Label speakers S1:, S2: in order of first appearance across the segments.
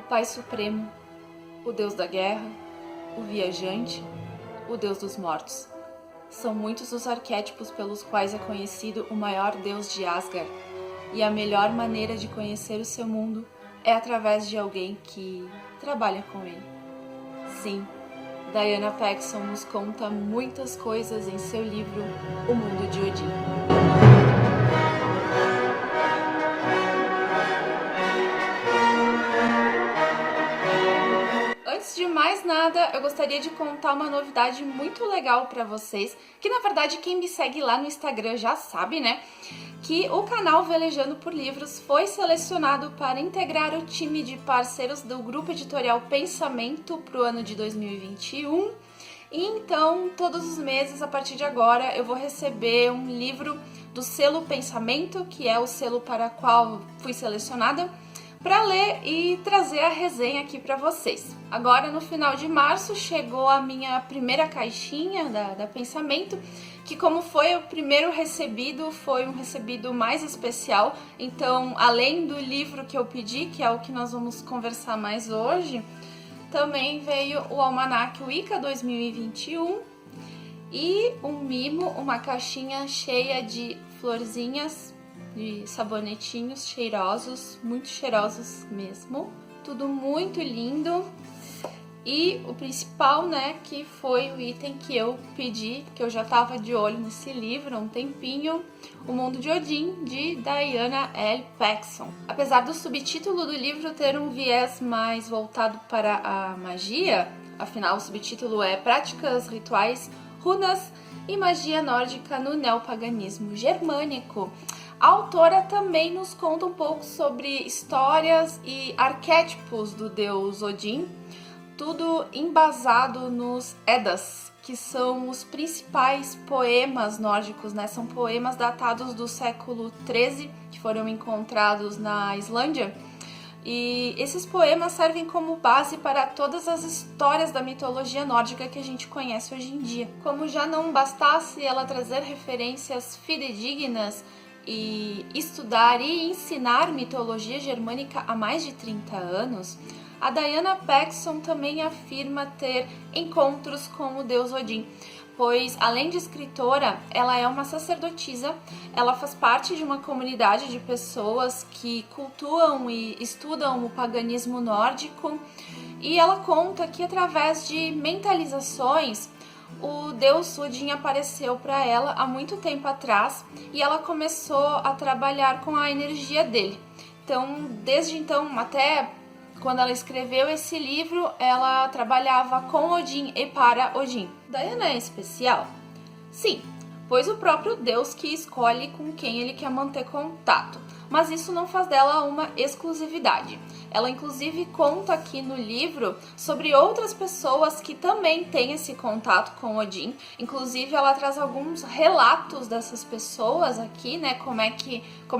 S1: Pai Supremo, o Deus da guerra, o viajante, o Deus dos mortos. São muitos os arquétipos pelos quais é conhecido o maior Deus de Asgard, e a melhor maneira de conhecer o seu mundo é através de alguém que trabalha com ele. Sim, Diana Paxson nos conta muitas coisas em seu livro O Mundo de Odin. Antes de mais nada, eu gostaria de contar uma novidade muito legal para vocês, que na verdade quem me segue lá no Instagram já sabe, né? Que o canal Velejando por Livros foi selecionado para integrar o time de parceiros do grupo editorial Pensamento para o ano de 2021. E então, todos os meses, a partir de agora, eu vou receber um livro do selo Pensamento, que é o selo para o qual fui selecionada, para ler e trazer a resenha aqui para vocês. Agora, no final de março, chegou a minha primeira caixinha da Pensamento, que como foi o primeiro recebido, foi um recebido mais especial. Então, além do livro que eu pedi, que é o que nós vamos conversar mais hoje, também veio o Almanac Wicca 2021 e um mimo, uma caixinha cheia de florzinhas, de sabonetinhos cheirosos, muito cheirosos mesmo. Tudo muito lindo. E o principal, né, que foi o item que eu pedi, que eu já estava de olho nesse livro há um tempinho, O Mundo de Odin, de Diana L. Paxson. Apesar do subtítulo do livro ter um viés mais voltado para a magia, afinal o subtítulo é Práticas, Rituais, Runas e Magia Nórdica no Neopaganismo Germânico, a autora também nos conta um pouco sobre histórias e arquétipos do deus Odin, tudo embasado nos Eddas, que são os principais poemas nórdicos, né? São poemas datados do século XIII, que foram encontrados na Islândia. E esses poemas servem como base para todas as histórias da mitologia nórdica que a gente conhece hoje em dia. Como já não bastasse ela trazer referências fidedignas e estudar e ensinar mitologia germânica há mais de 30 anos, a Diana Paxson também afirma ter encontros com o deus Odin, pois além de escritora, ela é uma sacerdotisa, ela faz parte de uma comunidade de pessoas que cultuam e estudam o paganismo nórdico, e ela conta que através de mentalizações, o deus Odin apareceu para ela há muito tempo atrás e ela começou a trabalhar com a energia dele. Então, desde então até quando ela escreveu esse livro, ela trabalhava com Odin e para Odin. Diana é especial? Sim, pois o próprio Deus que escolhe com quem ele quer manter contato. Mas isso não faz dela uma exclusividade. Ela inclusive conta aqui no livro sobre outras pessoas que também têm esse contato com Odin. Inclusive ela traz alguns relatos dessas pessoas aqui, né? Como é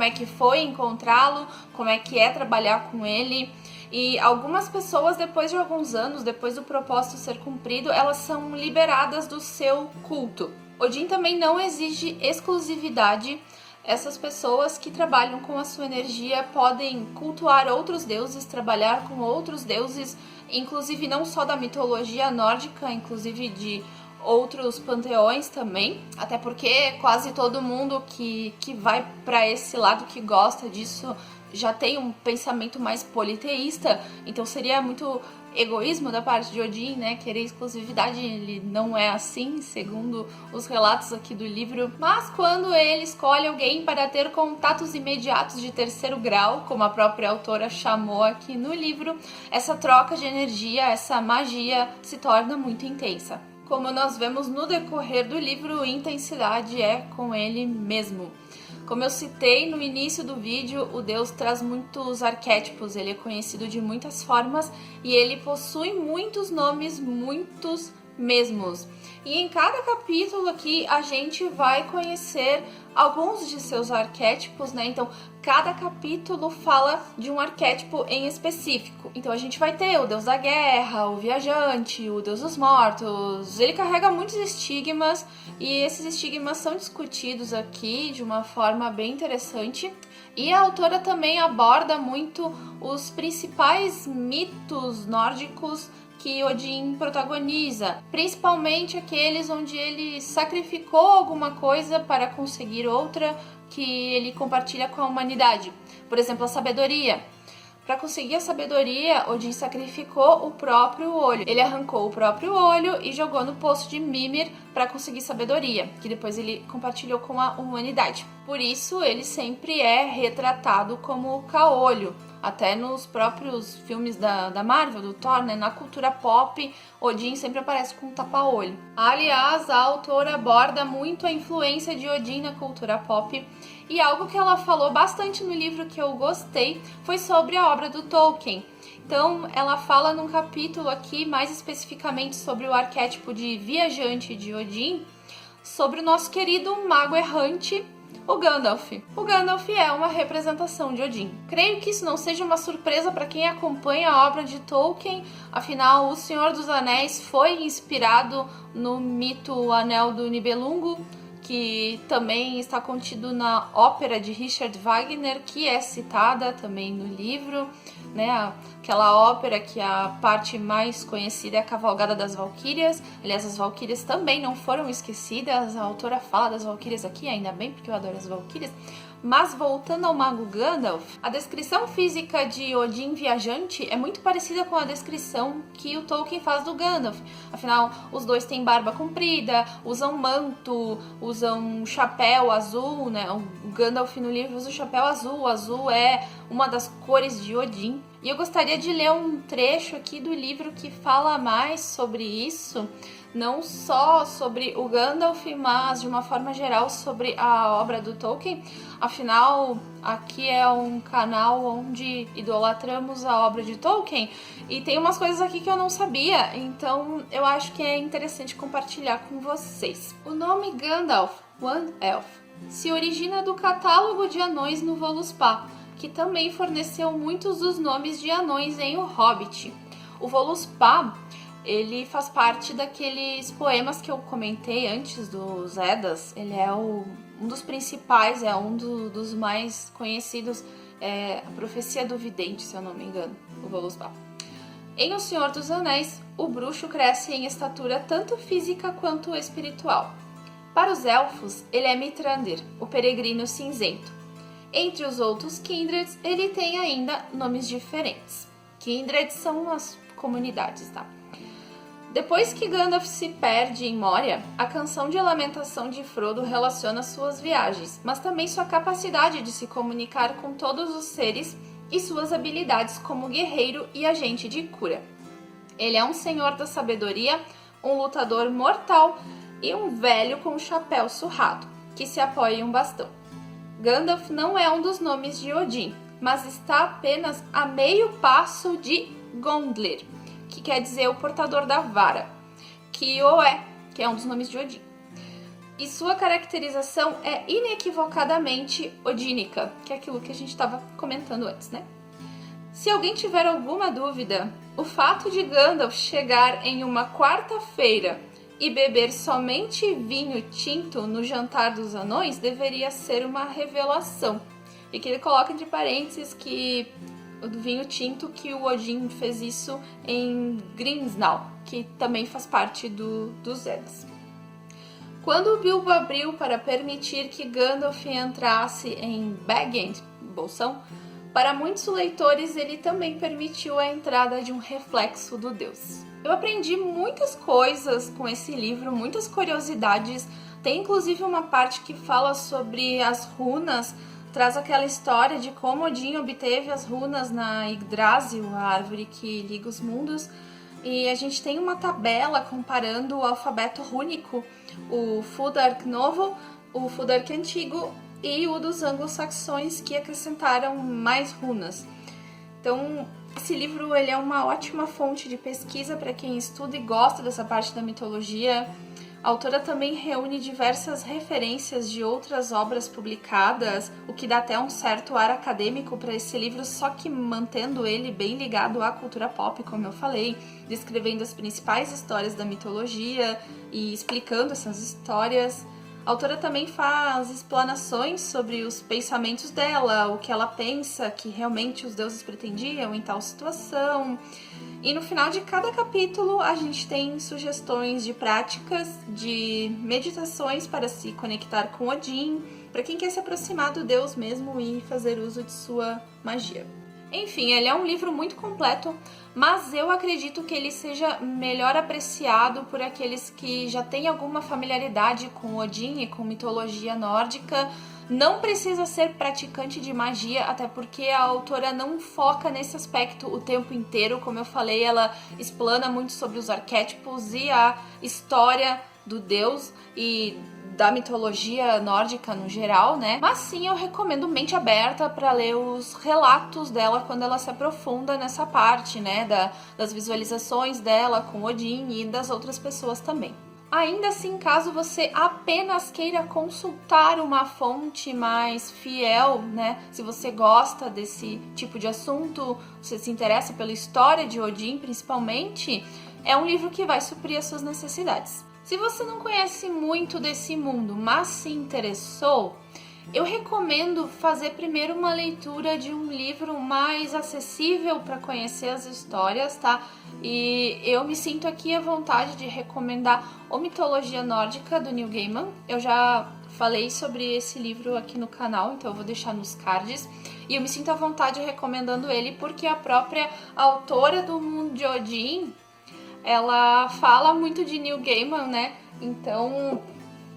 S1: que foi encontrá-lo, como é que é trabalhar com ele. E algumas pessoas, depois de alguns anos, depois do propósito ser cumprido, elas são liberadas do seu culto. Odin também não exige exclusividade. Essas pessoas que trabalham com a sua energia podem cultuar outros deuses, trabalhar com outros deuses, inclusive não só da mitologia nórdica, inclusive de outros panteões também, até porque quase todo mundo que vai para esse lado, que gosta disso, já tem um pensamento mais politeísta, então seria muito egoísmo da parte de Odin, né, querer exclusividade. Ele não é assim, segundo os relatos aqui do livro, mas quando ele escolhe alguém para ter contatos imediatos de terceiro grau, como a própria autora chamou aqui no livro, essa troca de energia, essa magia se torna muito intensa. Como nós vemos no decorrer do livro, intensidade é com ele mesmo. Como eu citei no início do vídeo, o deus traz muitos arquétipos, ele é conhecido de muitas formas e ele possui muitos nomes, muitos mesmos. E em cada capítulo aqui a gente vai conhecer alguns de seus arquétipos, né? Então, cada capítulo fala de um arquétipo em específico. Então, a gente vai ter o deus da guerra, o viajante, o deus dos mortos. Ele carrega muitos estigmas e esses estigmas são discutidos aqui de uma forma bem interessante. E a autora também aborda muito os principais mitos nórdicos que Odin protagoniza, principalmente aqueles onde ele sacrificou alguma coisa para conseguir outra que ele compartilha com a humanidade. Por exemplo, a sabedoria. Para conseguir a sabedoria, Odin sacrificou o próprio olho. Ele arrancou o próprio olho e jogou no poço de Mimir para conseguir sabedoria, que depois ele compartilhou com a humanidade. Por isso, ele sempre é retratado como caolho. Até nos próprios filmes da Marvel, do Thor, né? Na cultura pop, Odin sempre aparece com um tapa-olho. Aliás, a autora aborda muito a influência de Odin na cultura pop, e algo que ela falou bastante no livro que eu gostei foi sobre a obra do Tolkien. Então, ela fala num capítulo aqui, mais especificamente sobre o arquétipo de viajante de Odin, sobre o nosso querido mago errante, o Gandalf. O Gandalf é uma representação de Odin. Creio que isso não seja uma surpresa para quem acompanha a obra de Tolkien, afinal, O Senhor dos Anéis foi inspirado no mito Anel do Nibelungo, que também está contido na ópera de Richard Wagner, que é citada também no livro, né? Aquela ópera que a parte mais conhecida é a Cavalgada das Valquírias. Aliás, as Valquírias também não foram esquecidas, a autora fala das Valquírias aqui, ainda bem, porque eu adoro as Valquírias. Mas voltando ao mago Gandalf, a descrição física de Odin viajante é muito parecida com a descrição que o Tolkien faz do Gandalf. Afinal, os dois têm barba comprida, usam manto, usam um chapéu azul, né? O Gandalf no livro usa o chapéu azul. O azul é uma das cores de Odin. E eu gostaria de ler um trecho aqui do livro que fala mais sobre isso, não só sobre o Gandalf, mas de uma forma geral sobre a obra do Tolkien. Afinal, aqui é um canal onde idolatramos a obra de Tolkien e tem umas coisas aqui que eu não sabia, então eu acho que é interessante compartilhar com vocês. O nome Gandalf, One Elf, se origina do catálogo de anões no Voluspa, que também forneceu muitos dos nomes de anões em O Hobbit. O Voluspa, ele faz parte daqueles poemas que eu comentei antes dos Eddas. Ele é um dos principais, é um dos mais conhecidos, é a Profecia do Vidente, se eu não me engano, o Voluspa. Em O Senhor dos Anéis, o bruxo cresce em estatura tanto física quanto espiritual. Para os elfos, ele é Mithrandir, o peregrino cinzento. Entre os outros Kindreds, ele tem ainda nomes diferentes. Kindreds são as comunidades, tá? Depois que Gandalf se perde em Moria, a canção de lamentação de Frodo relaciona suas viagens, mas também sua capacidade de se comunicar com todos os seres e suas habilidades como guerreiro e agente de cura. Ele é um senhor da sabedoria, um lutador mortal e um velho com um chapéu surrado, que se apoia em um bastão. Gandalf não é um dos nomes de Odin, mas está apenas a meio passo de Gondlir, que quer dizer o portador da vara, que é um dos nomes de Odin. E sua caracterização é inequivocadamente odínica, que é aquilo que a gente estava comentando antes, né? Se alguém tiver alguma dúvida, o fato de Gandalf chegar em uma quarta-feira e beber somente vinho tinto no jantar dos anões deveria ser uma revelação. E que ele coloca entre parênteses que o vinho tinto que o Odin fez isso em Grimsnall, que também faz parte dos Eddas. Quando o Bilbo abriu para permitir que Gandalf entrasse em Bag End, Bolsão, para muitos leitores ele também permitiu a entrada de um reflexo do deus. Eu aprendi muitas coisas com esse livro, muitas curiosidades. Tem inclusive uma parte que fala sobre as runas, traz aquela história de como Odin obteve as runas na Yggdrasil, a árvore que liga os mundos. E a gente tem uma tabela comparando o alfabeto rúnico, o Fudark novo, o Fudark antigo e o dos anglo-saxões, que acrescentaram mais runas. Então, esse livro ele é uma ótima fonte de pesquisa para quem estuda e gosta dessa parte da mitologia. A autora também reúne diversas referências de outras obras publicadas, o que dá até um certo ar acadêmico para esse livro, só que mantendo ele bem ligado à cultura pop, como eu falei, descrevendo as principais histórias da mitologia e explicando essas histórias. A autora também faz explanações sobre os pensamentos dela, o que ela pensa que realmente os deuses pretendiam em tal situação. E no final de cada capítulo a gente tem sugestões de práticas, de meditações para se conectar com Odin, para quem quer se aproximar do deus mesmo e fazer uso de sua magia. Enfim, ele é um livro muito completo, mas eu acredito que ele seja melhor apreciado por aqueles que já têm alguma familiaridade com Odin e com mitologia nórdica. Não precisa ser praticante de magia, até porque a autora não foca nesse aspecto o tempo inteiro. Como eu falei, ela explana muito sobre os arquétipos e a história do deus e da mitologia nórdica no geral, né? Mas sim, eu recomendo mente aberta para ler os relatos dela quando ela se aprofunda nessa parte, né? Das visualizações dela com Odin e das outras pessoas também. Ainda assim, caso você apenas queira consultar uma fonte mais fiel, né? Se você gosta desse tipo de assunto, você se interessa pela história de Odin principalmente, é um livro que vai suprir as suas necessidades. Se você não conhece muito desse mundo, mas se interessou, eu recomendo fazer primeiro uma leitura de um livro mais acessível para conhecer as histórias, tá? E eu me sinto aqui à vontade de recomendar O Mitologia Nórdica, do Neil Gaiman. Eu já falei sobre esse livro aqui no canal, então eu vou deixar nos cards. E eu me sinto à vontade recomendando ele porque a própria autora do mundo de Odin, ela fala muito de Neil Gaiman, né? Então,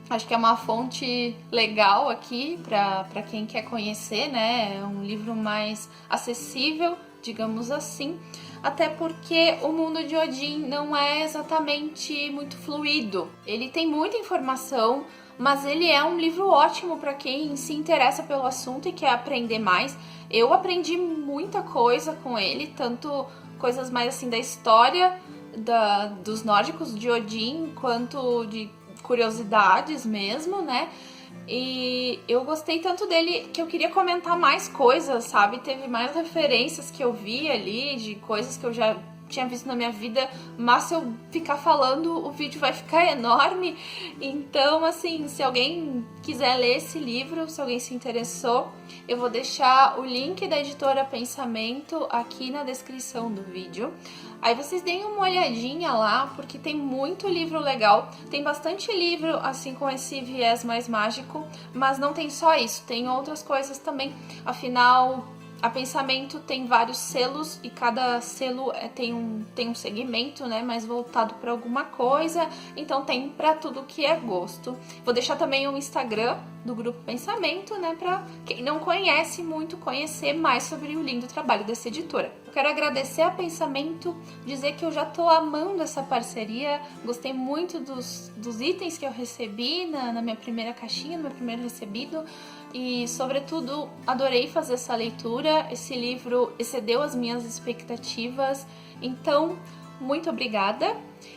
S1: acho que é uma fonte legal aqui para quem quer conhecer, né? É um livro mais acessível, digamos assim. Até porque o mundo de Odin não é exatamente muito fluido. Ele tem muita informação, mas ele é um livro ótimo para quem se interessa pelo assunto e quer aprender mais. Eu aprendi muita coisa com ele, tanto coisas mais assim da história dos nórdicos de Odin, quanto de curiosidades mesmo, né? E eu gostei tanto dele que eu queria comentar mais coisas, sabe? Teve mais referências que eu vi ali, de coisas que eu já tinha visto na minha vida, mas se eu ficar falando, o vídeo vai ficar enorme. Então, assim, se alguém quiser ler esse livro, se alguém se interessou, eu vou deixar o link da editora Pensamento aqui na descrição do vídeo. Aí vocês deem uma olhadinha lá, porque tem muito livro legal. Tem bastante livro, assim, com esse viés mais mágico, mas não tem só isso, tem outras coisas também. Afinal, a Pensamento tem vários selos e cada selo tem um segmento, né, mais voltado para alguma coisa, então tem para tudo que é gosto. Vou deixar também o Instagram do Grupo Pensamento, né, para quem não conhece muito, conhecer mais sobre o lindo trabalho dessa editora. Eu quero agradecer a Pensamento, dizer que eu já tô amando essa parceria, gostei muito dos itens que eu recebi na minha primeira caixinha, no meu primeiro recebido, e sobretudo adorei fazer essa leitura. Esse livro excedeu as minhas expectativas, então muito obrigada.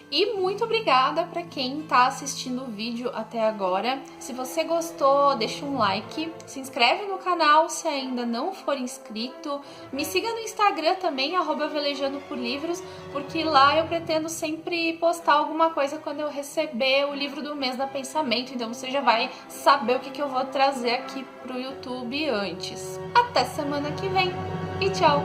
S1: E muito obrigada para quem está assistindo o vídeo até agora. Se você gostou, deixa um like, se inscreve no canal se ainda não for inscrito, me siga no Instagram também, @velejandoporlivros, porque lá eu pretendo sempre postar alguma coisa quando eu receber o livro do mês da Pensamento, então você já vai saber o que eu vou trazer aqui pro YouTube antes. Até semana que vem e tchau!